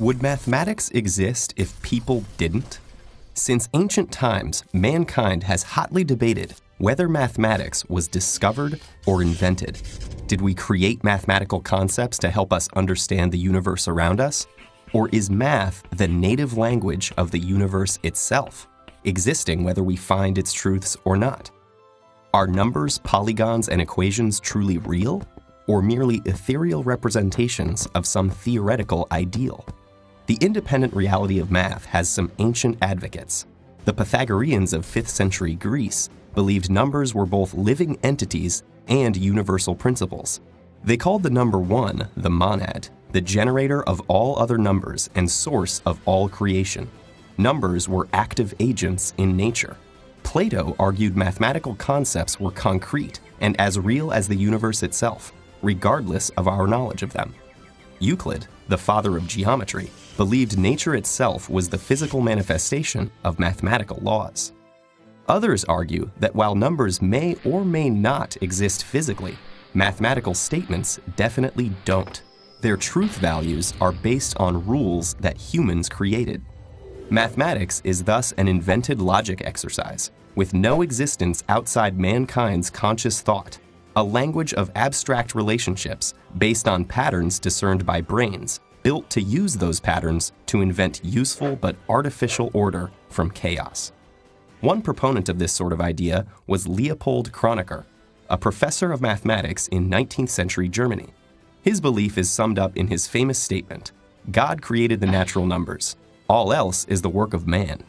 Would mathematics exist if people didn't? Since ancient times, mankind has hotly debated whether mathematics was discovered or invented. Did we create mathematical concepts to help us understand the universe around us? Or is math the native language of the universe itself, existing whether we find its truths or not? Are numbers, polygons, and equations truly real, or merely ethereal representations of some theoretical ideal? The independent reality of math has some ancient advocates. The Pythagoreans of 5th century Greece believed numbers were both living entities and universal principles. They called the number 1 the monad, the generator of all other numbers and source of all creation. Numbers were active agents in nature. Plato argued mathematical concepts were concrete and as real as the universe itself, regardless of our knowledge of them. Euclid, the father of geometry, believed nature itself was the physical manifestation of mathematical laws. Others argue that while numbers may or may not exist physically, mathematical statements definitely don't. Their truth values are based on rules that humans created. Mathematics is thus an invented logic exercise, with no existence outside mankind's conscious thought, a language of abstract relationships based on patterns discerned by brains, built to use those patterns to invent useful but artificial order from chaos. One proponent of this sort of idea was Leopold Kronecker, a professor of mathematics in 19th century Germany. His belief is summed up in his famous statement, "God created the natural numbers. All else is the work of man."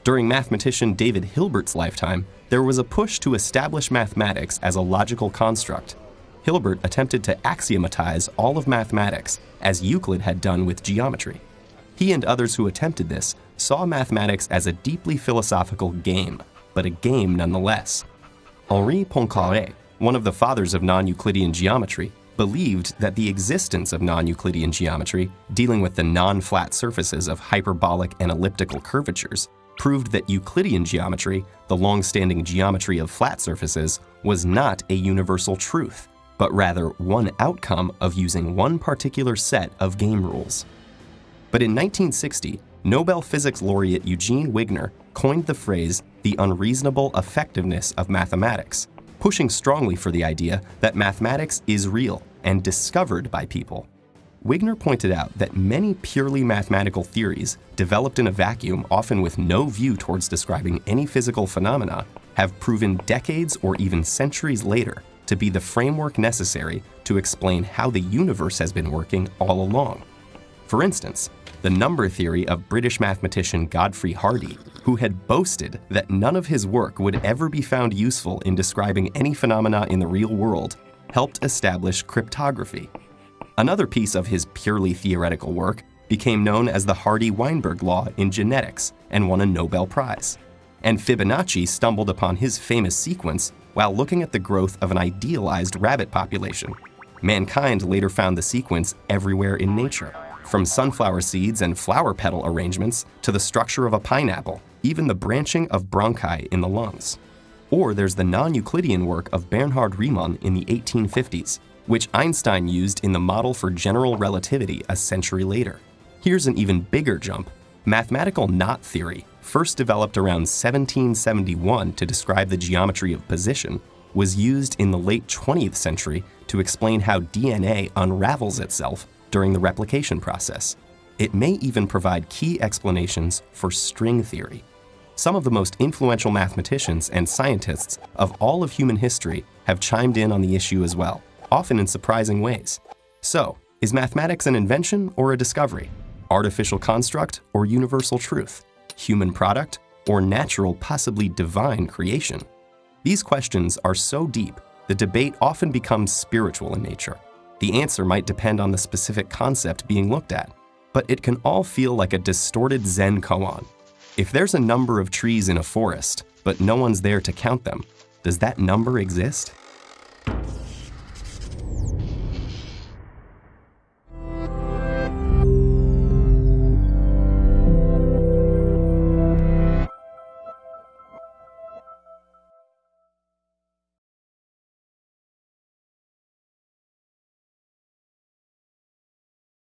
During mathematician David Hilbert's lifetime, there was a push to establish mathematics as a logical construct. Hilbert attempted to axiomatize all of mathematics, as Euclid had done with geometry. He and others who attempted this saw mathematics as a deeply philosophical game, but a game nonetheless. Henri Poincaré, one of the fathers of non-Euclidean geometry, believed that the existence of non-Euclidean geometry, dealing with the non-flat surfaces of hyperbolic and elliptical curvatures, proved that Euclidean geometry, the long-standing geometry of flat surfaces, was not a universal truth, but rather one outcome of using one particular set of game rules. But in 1960, Nobel Physics laureate Eugene Wigner coined the phrase the unreasonable effectiveness of mathematics, pushing strongly for the idea that mathematics is real and discovered by people. Wigner pointed out that many purely mathematical theories, developed in a vacuum, often with no view towards describing any physical phenomena, have proven decades or even centuries later to be the framework necessary to explain how the universe has been working all along. For instance, the number theory of British mathematician Godfrey Hardy, who had boasted that none of his work would ever be found useful in describing any phenomena in the real world, helped establish cryptography. Another piece of his purely theoretical work became known as the Hardy-Weinberg law in genetics and won a Nobel Prize. And Fibonacci stumbled upon his famous sequence while looking at the growth of an idealized rabbit population. Mankind later found the sequence everywhere in nature, from sunflower seeds and flower petal arrangements to the structure of a pineapple, even the branching of bronchi in the lungs. Or there's the non-Euclidean work of Bernhard Riemann in the 1850s, which Einstein used in the model for general relativity a century later. Here's an even bigger jump. Mathematical knot theory, first developed around 1771 to describe the geometry of position, was used in the late 20th century to explain how DNA unravels itself during the replication process. It may even provide key explanations for string theory. Some of the most influential mathematicians and scientists of all of human history have chimed in on the issue as well, often in surprising ways. So, is mathematics an invention or a discovery? Artificial construct or universal truth? Human product or natural, possibly divine creation? These questions are so deep, the debate often becomes spiritual in nature. The answer might depend on the specific concept being looked at, but it can all feel like a distorted Zen koan. If there's a number of trees in a forest, but no one's there to count them, does that number exist?